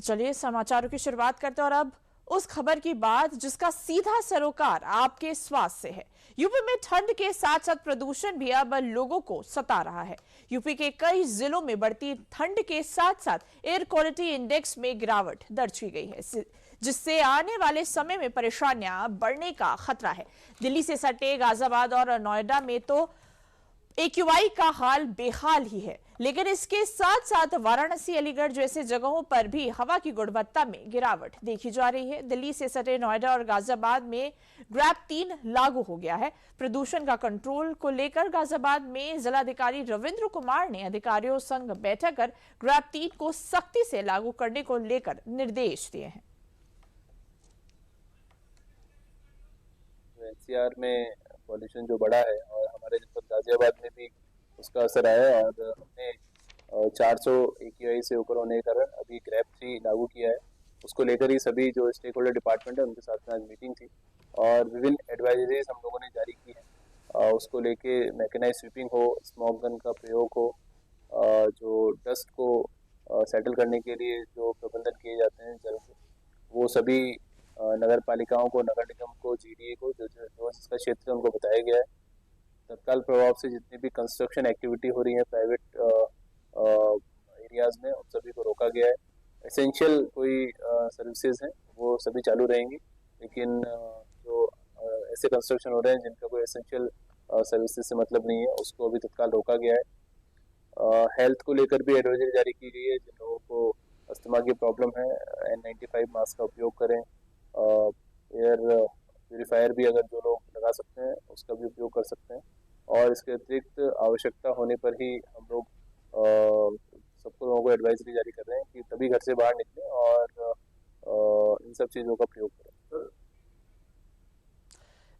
चलिए समाचारों की शुरुआत करते हैं और अब उस खबर की बात जिसका सीधा सरोकार आपके स्वास्थ्य से है। यूपी में ठंड के साथ साथ प्रदूषण भी अब लोगों को सता रहा है। यूपी के कई जिलों में बढ़ती ठंड के साथ साथ एयर क्वालिटी इंडेक्स में गिरावट दर्ज की गई है, जिससे आने वाले समय में परेशानियां बढ़ने का खतरा है। दिल्ली से सटे गाजियाबाद और नोएडा में तो एक्यूआई का हाल बेहाल ही है, लेकिन इसके साथ साथ वाराणसी, अलीगढ़ जैसे जगहों पर भी हवा की गुणवत्ता में गिरावट देखी जा रही है। दिल्ली से सटे नोएडा और गाजियाबाद में ग्रैप 3 लागू हो गया है। प्रदूषण का कंट्रोल को लेकर गाजियाबाद में जिलाधिकारी रविंद्र कुमार ने अधिकारियों संग बैठक कर ग्रैप 3 को सख्ती से लागू करने को लेकर निर्देश दिए हैं। एनसीआर में पॉल्यूशन जो बढ़ा है और हमारे जनपद गाजियाबाद में भी उसका असर आया है और हमने 400 AQI से ऊपर होने के कारण अभी ग्रैप 3 लागू किया है। उसको लेकर ही सभी जो स्टेक होल्डर डिपार्टमेंट है उनके साथ में आज मीटिंग थी और विभिन्न एडवाइजरीज हम लोगों ने जारी की है। उसको लेके मैकेनाइज स्वीपिंग हो, स्मोक गन का प्रयोग हो, जो डस्ट को सेटल करने के लिए जो प्रबंधन किए जाते हैं जल के, वो सभी नगर पालिकाओं को, नगर निगम को, जीडीए को, जो जिसका क्षेत्र है उनको बताया गया है। तत्काल प्रभाव से जितनी भी कंस्ट्रक्शन एक्टिविटी हो रही है प्राइवेट एरियाज में, उन सभी को रोका गया है। एसेंशियल कोई सर्विसेज हैं वो सभी चालू रहेंगी, लेकिन जो ऐसे कंस्ट्रक्शन हो रहे हैं जिनका कोई एसेंशियल सर्विसेज से मतलब नहीं है, उसको अभी तत्काल रोका गया है। हेल्थ को लेकर भी एडवाइजरी जारी की गई है। जिन लोगों को अस्थमा की प्रॉब्लम है, N95 मास्क का उपयोग करें। एयर प्यूरिफायर भी अगर जो लोग लगा सकते हैं उसका भी उपयोग कर सकते हैं और इसके अतिरिक्त आवश्यकता होने पर ही हम लोग सबको लोगों को एडवाइजरी जारी कर रहे हैं कि तभी घर से बाहर निकलें और इन सब चीज़ों का प्रयोग करें।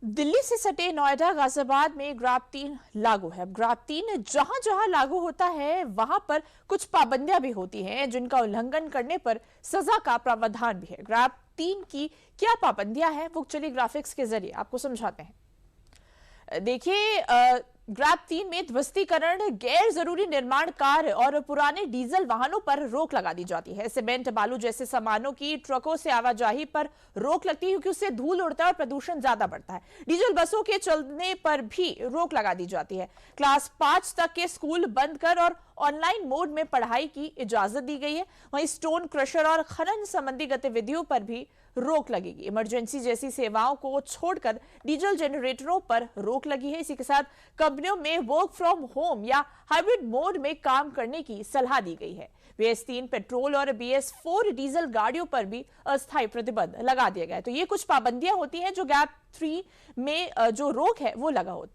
दिल्ली से सटे नोएडा, गाजियाबाद में ग्रैप 3 लागू है। ग्रैप 3 जहां जहां लागू होता है वहां पर कुछ पाबंदियां भी होती हैं, जिनका उल्लंघन करने पर सजा का प्रावधान भी है। ग्रैप 3 की क्या पाबंदियां हैं वो चलिए ग्राफिक्स के जरिए आपको समझाते हैं। देखिए, ग्रैप 3 में ध्वस्तीकरण, गैर जरूरी निर्माण कार्य और पुराने डीजल वाहनों पर रोक लगा दी जाती है। सीमेंट, बालू जैसे सामानों की ट्रकों से आवाजाही पर रोक लगती है क्योंकि उससे धूल उड़ता है और प्रदूषण ज्यादा बढ़ता है। डीजल बसों के चलने पर भी रोक लगा दी जाती है। क्लास 5 तक के स्कूल बंद कर और ऑनलाइन मोड में पढ़ाई की इजाजत दी गई है। वहीं स्टोन क्रशर और खनन संबंधी गतिविधियों पर भी रोक लगेगी। इमरजेंसी जैसी सेवाओं को छोड़कर डीजल जनरेटरों पर रोक लगी है। इसी के साथ कंपनियों में वर्क फ्रॉम होम या हाइब्रिड मोड में काम करने की सलाह दी गई है। BS3 पेट्रोल और BS4 डीजल गाड़ियों पर भी अस्थायी प्रतिबंध लगा दिया गया है। तो ये कुछ पाबंदियां होती हैं जो ग्रैप 3 में जो रोक है वो लगा होता है।